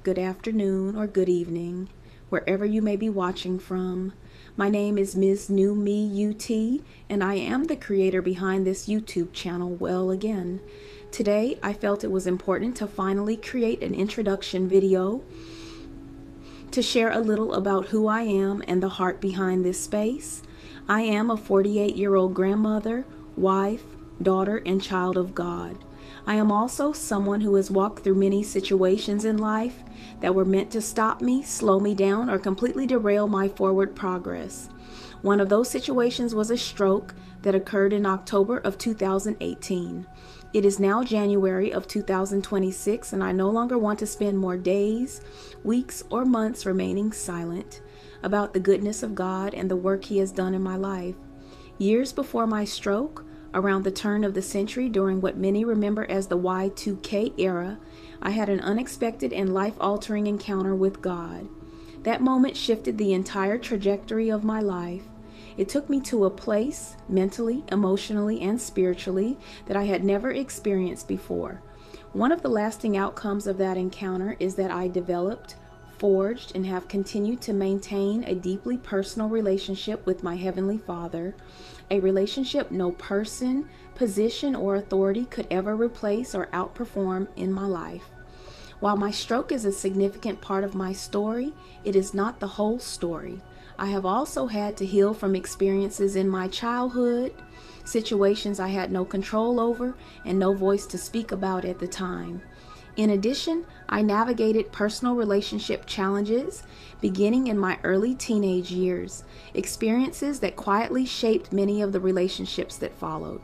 good afternoon, or good evening, wherever you may be watching from. My name is MSNEWMEYT, and I am the creator behind this YouTube channel, Well Again. Today, I felt it was important to finally create an introduction video to share a little about who I am and the heart behind this space. I am a 48-year-old grandmother, wife, daughter, and child of God. I am also someone who has walked through many situations in life that were meant to stop me, slow me down, or completely derail my forward progress. One of those situations was a stroke that occurred in October of 2018. It is now January of 2026, and I no longer want to spend more days, weeks, or months remaining silent about the goodness of God and the work He has done in my life. Years before my stroke, around the turn of the century during what many remember as the Y2K era, I had an unexpected and life-altering encounter with God. That moment shifted the entire trajectory of my life. It took me to a place, mentally, emotionally, and spiritually, that I had never experienced before. One of the lasting outcomes of that encounter is that I developed, forged, and have continued to maintain a deeply personal relationship with my Heavenly Father, a relationship no person, position, or authority could ever replace or outperform in my life. While my stroke is a significant part of my story, it is not the whole story. I have also had to heal from experiences in my childhood, situations I had no control over and no voice to speak about at the time. In addition, I navigated personal relationship challenges beginning in my early teenage years, experiences that quietly shaped many of the relationships that followed.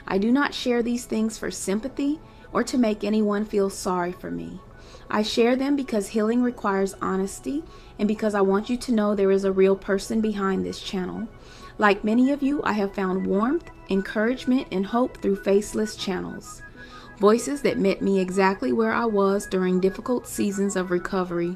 I do not share these things for sympathy or to make anyone feel sorry for me. I share them because healing requires honesty and because I want you to know there is a real person behind this channel. Like many of you, I have found warmth, encouragement, and hope through faceless channels. Voices that met me exactly where I was during difficult seasons of recovery.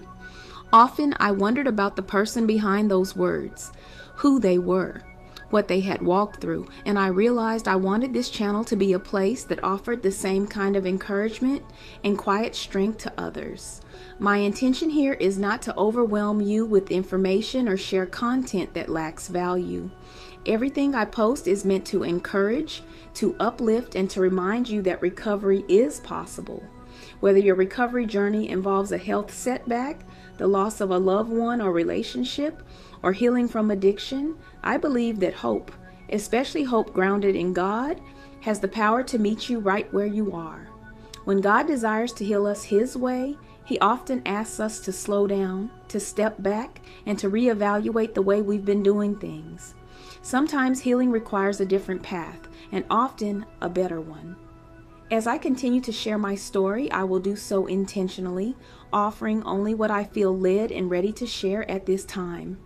Often I wondered about the person behind those words, who they were, what they had walked through, and I realized I wanted this channel to be a place that offered the same kind of encouragement and quiet strength to others. My intention here is not to overwhelm you with information or share content that lacks value. Everything I post is meant to encourage, to uplift, and to remind you that recovery is possible. Whether your recovery journey involves a health setback, the loss of a loved one or relationship, or healing from addiction, I believe that hope, especially hope grounded in God, has the power to meet you right where you are. When God desires to heal us His way, He often asks us to slow down, to step back, and to reevaluate the way we've been doing things. Sometimes healing requires a different path, and often a better one. As I continue to share my story, I will do so intentionally, offering only what I feel led and ready to share at this time.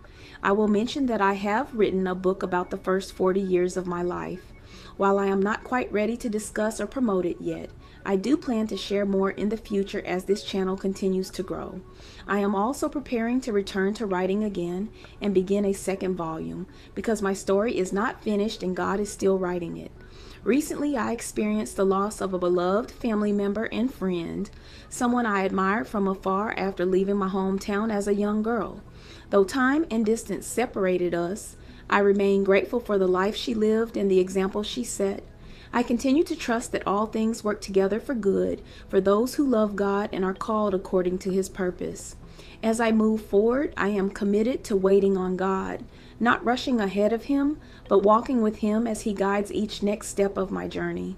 I will mention that I have written a book about the first 40 years of my life. While I am not quite ready to discuss or promote it yet, I do plan to share more in the future as this channel continues to grow. I am also preparing to return to writing again and begin a second volume because my story is not finished and God is still writing it. Recently, I experienced the loss of a beloved family member and friend, someone I admired from afar after leaving my hometown as a young girl. Though time and distance separated us, I remain grateful for the life she lived and the example she set. I continue to trust that all things work together for good for those who love God and are called according to His purpose. As I move forward, I am committed to waiting on God, not rushing ahead of Him, but walking with Him as He guides each next step of my journey.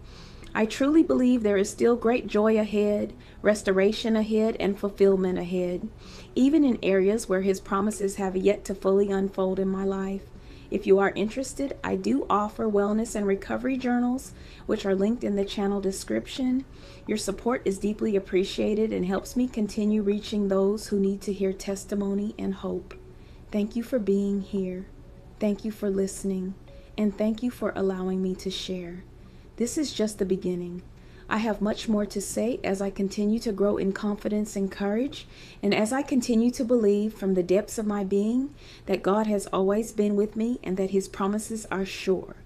I truly believe there is still great joy ahead, restoration ahead, and fulfillment ahead, even in areas where His promises have yet to fully unfold in my life. If you are interested, I do offer wellness and recovery journals, which are linked in the channel description. Your support is deeply appreciated and helps me continue reaching those who need to hear testimony and hope. Thank you for being here. Thank you for listening. And thank you for allowing me to share. This is just the beginning. I have much more to say as I continue to grow in confidence and courage, and as I continue to believe from the depths of my being that God has always been with me and that His promises are sure.